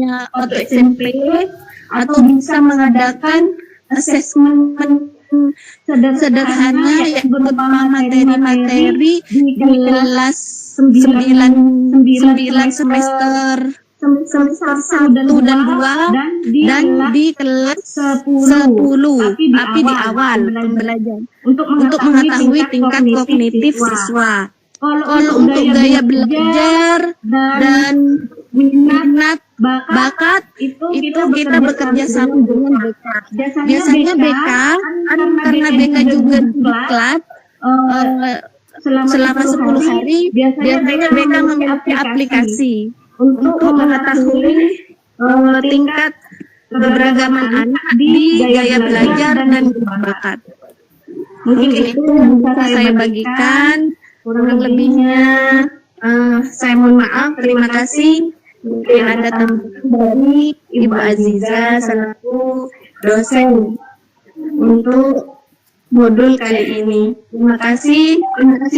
hanya waktu SMP atau bisa mengadakan asesmen sederhana yang berupa materi-materi di kelas 9 semester 1 dan 2 dan di kelas 10 tapi di awal pembelajaran untuk mengetahui tingkat kognitif siswa. Kalau untuk gaya belajar dan minat bakat itu kita bekerja sama dengan BK. Biasanya BK karena BK juga diklat selama 10 hari, biasanya BK memiliki aplikasi untuk mengetahui tingkat keberagaman anak di gaya belajar dan bakat. Mungkin itu yang bisa saya bagikan. Kurang lebihnya saya mohon maaf. Terima kasih. Mungkin ada tambahan dari Ibu Aziza selaku dosen untuk modul kali ini. Terima kasih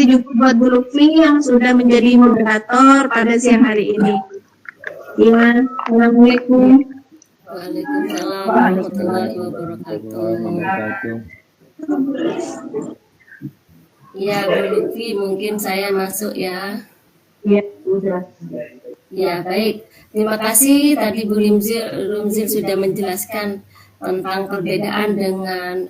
juga buat Bu Lutfi yang sudah menjadi moderator pada siang hari ini. Ya, Assalamualaikum. Waalaikumsalam warahmatullahi wabarakatuh. Ya, Bu Lutfi, mungkin saya masuk ya. Ya, sudah. Ya, baik. Terima kasih tadi Bu Rumzil sudah menjelaskan tentang perbedaan dengan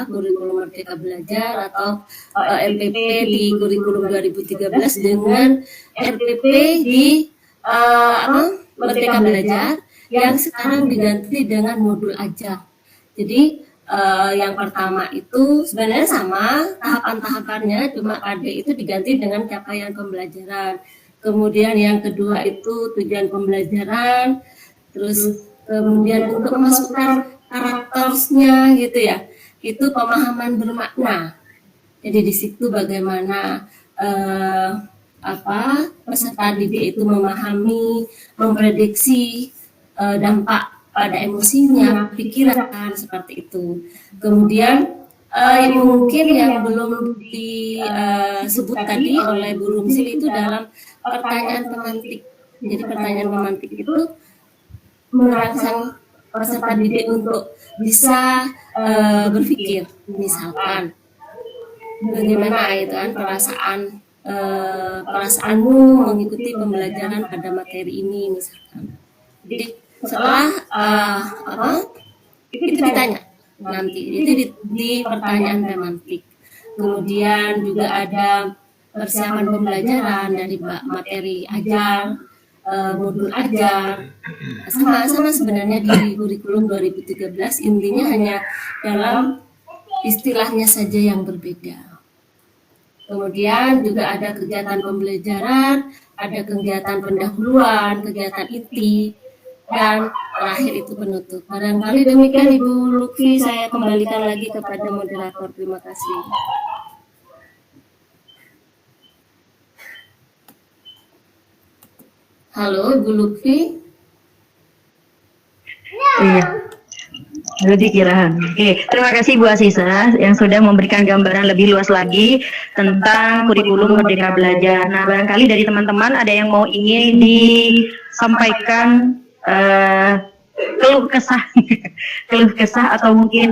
kurikulum Merdeka Belajar atau RPP di kurikulum 2013 dengan RPP di Merdeka Belajar yang sekarang diganti dengan modul ajar. Jadi yang pertama itu sebenarnya sama tahapan-tahapannya, cuma KD itu diganti dengan capaian pembelajaran. Kemudian yang kedua itu tujuan pembelajaran, terus kemudian untuk memasukkan karakternya gitu ya, itu pemahaman bermakna. Jadi di situ bagaimana peserta didik itu memahami, memprediksi dampak pada emosinya, pikiran, seperti itu. Kemudian mungkin yang belum disebut tadi oleh Bu Rumzil itu dalam pertanyaan pemantik. Jadi pertanyaan pemantik itu merangsang peserta didik untuk bisa berpikir, misalkan bagaimana itu kan perasaanmu mengikuti pembelajaran pada materi ini, misalkan. Jadi setelah itu ditanya nanti itu di pertanyaan pemantik. Kemudian juga ada persiapan pembelajaran dari materi ajar, modul ajar, sama sebenarnya di kurikulum 2013, intinya hanya dalam istilahnya saja yang berbeda. Kemudian juga ada kegiatan pembelajaran, ada kegiatan pendahuluan, kegiatan inti, dan terakhir itu penutup. Barangkali demikian Ibu Lutfi, saya kembalikan lagi kepada moderator. Terima kasih. Halo Ibu Lutfi. Iya. Lalu dikirahan. Oke, terima kasih Bu Asisa yang sudah memberikan gambaran lebih luas lagi tentang kurikulum Merdeka Belajar. Nah, barangkali dari teman-teman ada yang mau ingin disampaikan keluh kesah atau mungkin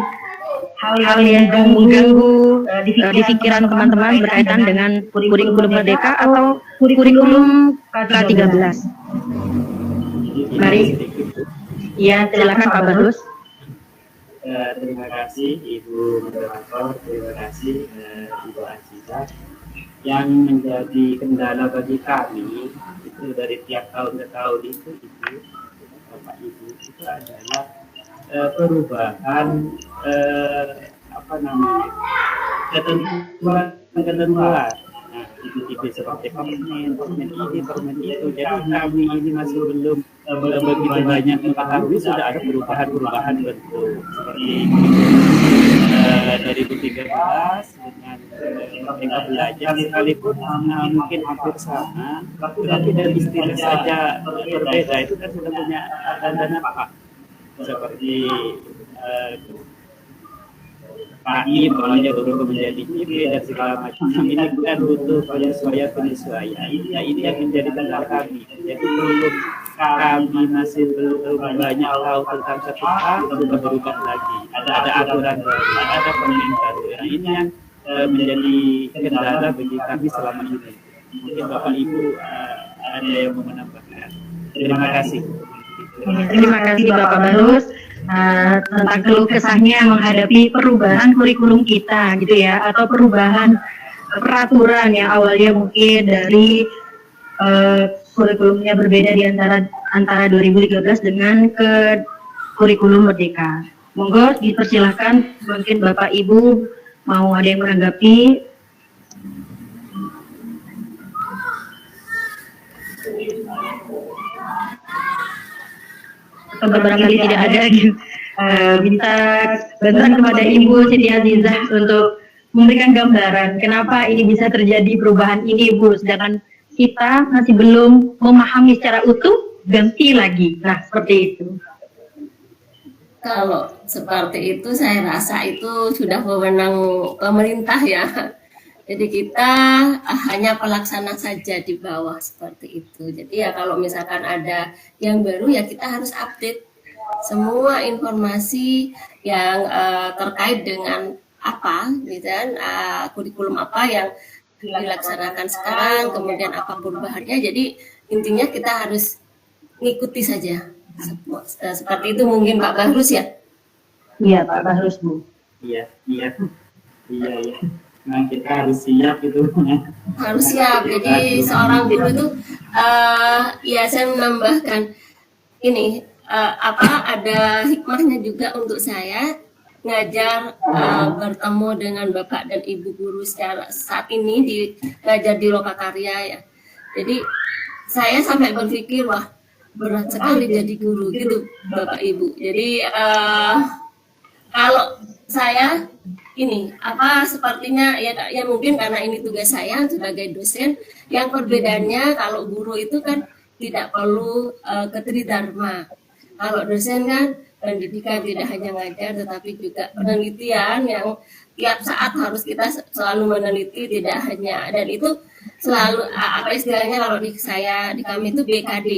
hal yang mengganggu di pikiran teman-teman berkaitan dengan kurikulum Merdeka atau kurikulum K13. Mari. Ya, silakan Pak Barus. Terima kasih Ibu Moderator, terima kasih Ibu Aziza. Yang menjadi kendala bagi kami itu dari tiap tahun ke tahun itu Bapak Ibu, itu adalah perubahan ketentuan. Nah, tipe-tipe seperti permen itu. Jadi kami ini masih belum begitu banyak mengetahui sudah ada perubahan bentuk seperti dari 2013 dengan Merdeka Belajar sekalipun mungkin hampir sama, tetapi dari istilah saja berbeda. Itu kan sudah punya tanda apa seperti KI makanya berubah menjadi IP dan segala macam. Ini bukan butuh penyesuaian. Ini yang menjadi kendala kami. Jadi belum kami masih belum banyak tahu tentang satu hal berubah lagi. Ada aturan baru, ada permen baru. Nah, ini yang menjadi kendala bagi kami selama ini. Mungkin Bapak Ibu ada yang mau menambahkan. Terima kasih. Terima kasih Bapak Barus tentang keluh kesahnya menghadapi perubahan kurikulum kita gitu ya, atau perubahan peraturan yang awalnya mungkin dari kurikulumnya berbeda di antara 2013 dengan ke kurikulum Merdeka. Monggo dipersilahkan, mungkin Bapak Ibu mau ada yang menanggapi. Atau barangkali tidak ada, minta bantuan kepada Ibu Siti Azizah untuk memberikan gambaran kenapa ini bisa terjadi perubahan ini, Bu, sedangkan kita masih belum memahami secara utuh, ganti lagi. Nah, seperti itu. Kalau seperti itu saya rasa itu sudah wewenang pemerintah ya. Jadi kita hanya pelaksana saja di bawah seperti itu. Jadi ya kalau misalkan ada yang baru ya kita harus update semua informasi yang terkait dengan apa, gitu kan, kurikulum apa yang dilaksanakan sekarang, kemudian apa perubahannya. Jadi intinya kita harus ngikuti saja. Seperti itu mungkin Pak Bahrus ya? Iya Pak Bahrus, Bu. Iya. Nah, kita harus siap itu. Harus siap. Jadi seorang guru itu ya saya menambahkan ini ada hikmahnya juga untuk saya ngajar bertemu dengan Bapak dan Ibu guru secara saat ini ngajar di Lokakarya ya. Jadi saya sampai berpikir wah berat sekali jadi guru gitu Bapak Ibu. Jadi kalau saya ini sepertinya ya mungkin karena ini tugas saya sebagai dosen, yang perbedaannya kalau guru itu kan tidak perlu ketridharma. Kalau dosen kan pendidikan tidak hanya ngajar tetapi juga penelitian yang tiap saat harus kita selalu meneliti, tidak hanya, dan itu selalu apa istilahnya kalau di kami itu BKD,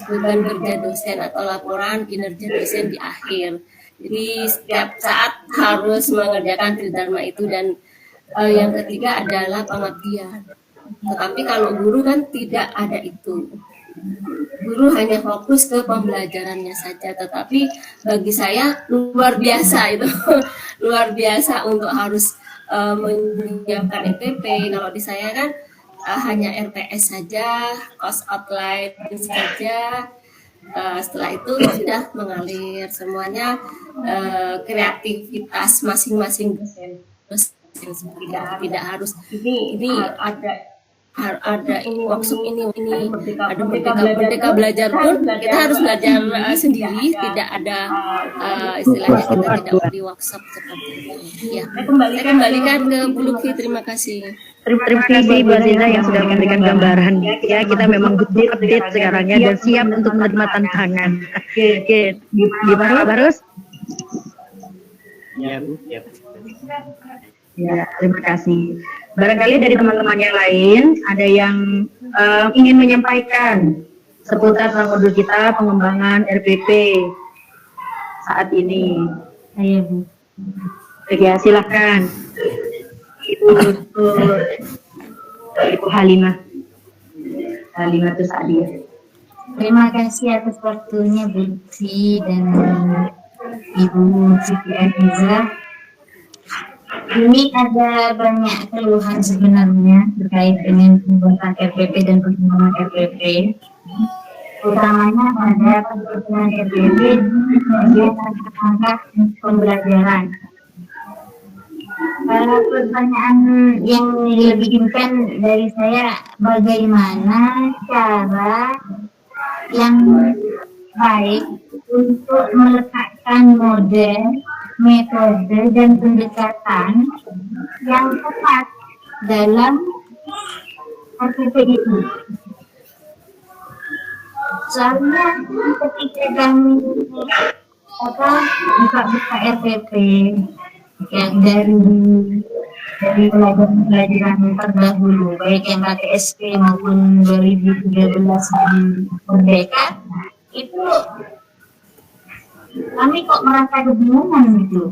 beban kerja dosen atau laporan kinerja dosen di akhir. Jadi setiap saat harus mengerjakan tridharma itu, dan yang ketiga adalah pengabdian. Tetapi kalau guru kan tidak ada itu. Guru hanya fokus ke pembelajarannya saja. Tetapi bagi saya luar biasa itu, luar biasa untuk harus menyiapkan EPP. Kalau di saya kan hanya RPS saja, course outline saja. Setelah itu sudah mengalir semuanya, kreativitas masing-masing dosen tidak harus ini ada ini workshop ini ada merdeka belajar pun kita harus belajar sendiri, tidak ada istilahnya kita tidak di workshop seperti itu ya. Saya kembalikan ke Bu Lutfi, terima kasih. Terima kasih Bu Aziza yang sudah memberikan gambaran. Ya, kita memang update sekarang ya, dan siap untuk menerima tantangan. Oke, gimana Pak Barus? Ya, Bu. Ya, terima kasih. Barangkali dari teman-teman yang lain ada yang ingin menyampaikan seputar modul kita pengembangan RPP saat ini. Ayo, Bu. Ya, silakan. Ibu Halimah terus Adir. Terima kasih atas waktunya Bu Lutfi dan Ibu Siti Azizah. Ini ada banyak keluhan sebenarnya terkait dengan pembuatan RPP dan pengembangan RPP. Utamanya pada pengembangan RPP kegiatan langkah pembelajaran. Pertanyaan yang lebihkan dari saya, bagaimana cara yang baik untuk meletakkan model, metode, dan pendekatan yang tepat dalam RPP itu. Soalnya ketika kami buka RPP, yang dari pelajaran terdahulu, baik yang KTSP maupun 2013 di Merdeka, itu kami kok merasa kebingungan gitu.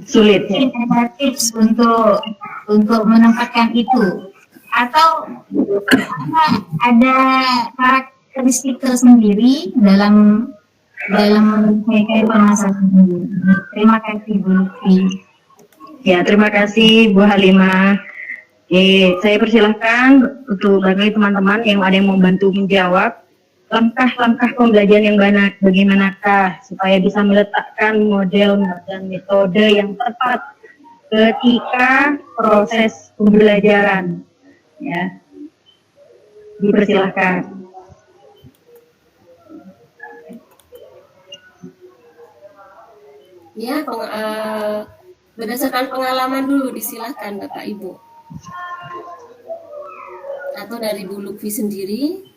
Sulit ya. Ada tips untuk menempatkan itu, atau ada karakteristik tersendiri dalam menyelesaikan permasalahan ini. Terima kasih Bu Lutfi. Ya, terima kasih Bu Halimah. Saya persilahkan untuk bagi teman-teman yang ada yang mau bantu menjawab langkah-langkah pembelajaran yang bagaimanakah supaya bisa meletakkan model dan metode yang tepat ketika proses pembelajaran. Ya, dipersilahkan. Ya, berdasarkan pengalaman dulu disilahkan Bapak Ibu. Atau dari Bu Lutfi sendiri.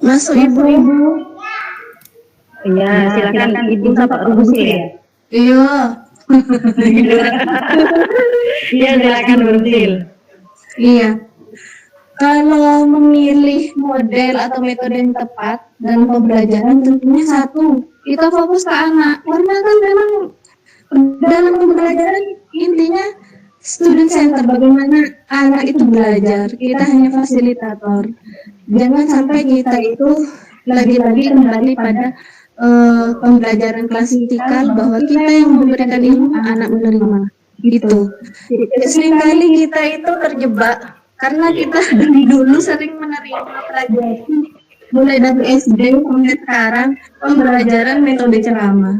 Masuk Ibu. Ya, silakan Ibu Pak Rumsil ya. Iya. Iya, silakan Rumsil. Iya. Kalau memilih model atau metode yang tepat dalam pembelajaran, tentunya satu, kita fokus ke anak. Karena kan memang dalam pembelajaran intinya student center, bagaimana anak itu belajar. Kita hanya fasilitator. Jangan sampai kita itu lagi-lagi kembali pada pembelajaran klasikal bahwa kita yang memberikan ilmu, anak menerima. Itu. Seringkali kita itu terjebak karena kita dari dulu sering menerima pelajaran mulai dari SD sampai sekarang pembelajaran metode ceramah,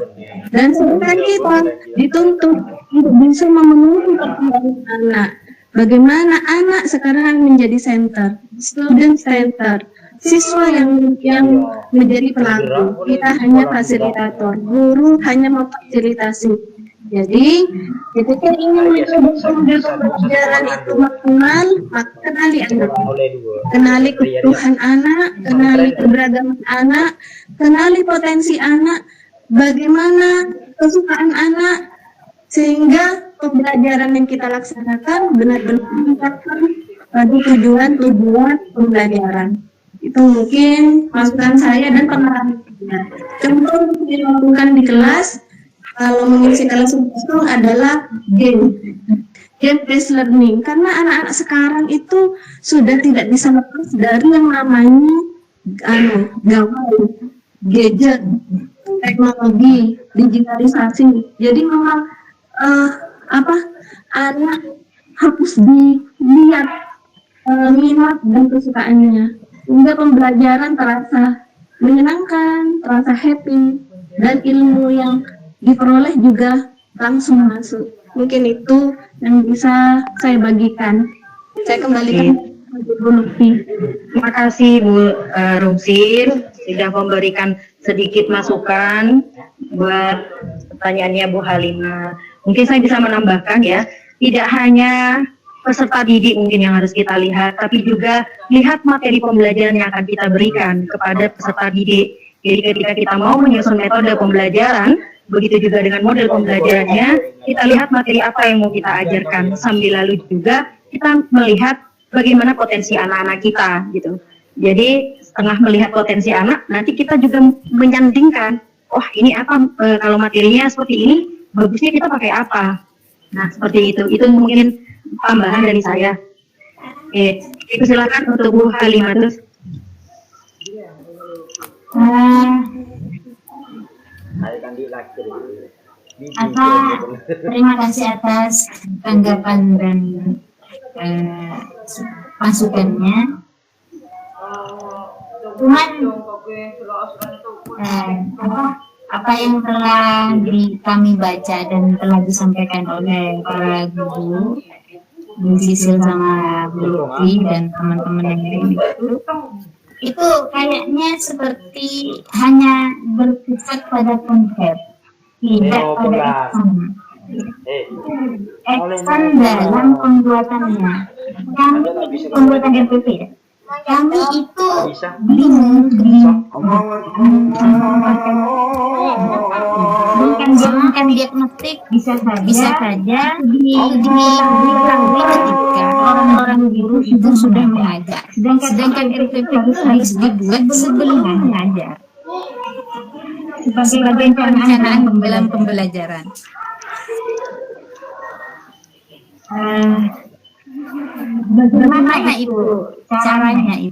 dan sekarang kita dituntut untuk bisa memenuhi perkembangan anak. Bagaimana anak sekarang menjadi center, student center, siswa yang menjadi pelaku. Kita hanya fasilitator, guru hanya memfasilitasi. Jadi, ketika ingin mencoba pembelajaran itu maksimal, maka kenali anak, kenali kebutuhan anak, kenali keberagaman anak, kenali potensi anak, bagaimana kesukaan anak, sehingga pembelajaran yang kita laksanakan benar-benar mencapai pada tujuan pembelajaran. Itu mungkin masukan saya dan pengalaman saya. Contoh yang dilakukan di kelas, kalau mengisi kelas itu adalah game based learning, karena anak-anak sekarang itu sudah tidak bisa lepas dari yang namanya gawai, gadget, teknologi, digitalisasi. Jadi memang anak harus dilihat minat dan kesukaannya, sehingga pembelajaran terasa menyenangkan, terasa happy, dan ilmu yang diperoleh juga langsung masuk. Mungkin itu yang bisa saya bagikan. Saya kembalikan ke Bu Lutfi. Terima kasih Bu Rumsil sudah memberikan sedikit masukan buat pertanyaannya Bu Halimah. Mungkin saya bisa menambahkan ya, tidak hanya peserta didik mungkin yang harus kita lihat, tapi juga lihat materi pembelajaran yang akan kita berikan kepada peserta didik. Jadi ketika kita mau menyusun metode pembelajaran, begitu juga dengan model pembelajarannya, kita lihat materi apa yang mau kita ajarkan, sambil lalu juga kita melihat bagaimana potensi anak-anak kita gitu. Jadi setelah melihat potensi anak, nanti kita juga menyandingkan, wah ini apa, kalau materinya seperti ini, bagusnya kita pakai apa. Nah seperti itu mungkin tambahan dari saya. Itu silakan untuk Bu Halimah terus. Terima kasih atas tanggapan dan masukannya. Cuman apa yang telah kami baca dan telah disampaikan oleh para guru, Bu Sisil sama Bu Lutfi dan teman-teman yang lain itu kayaknya seperti hanya berpusat pada konsep, tidak pada action dalam pembuatannya. Kami pembuatan RPP ya, kami itu bingung melaksanakan diagnostik bisa saja diketahui ketika orang-orang guru itu sudah mengajar. Sedangkan RPP harus dibuat sebelum mengajar sebagai perencanaan dalam pembelajaran. Bagaimana itu caranya, Ibu?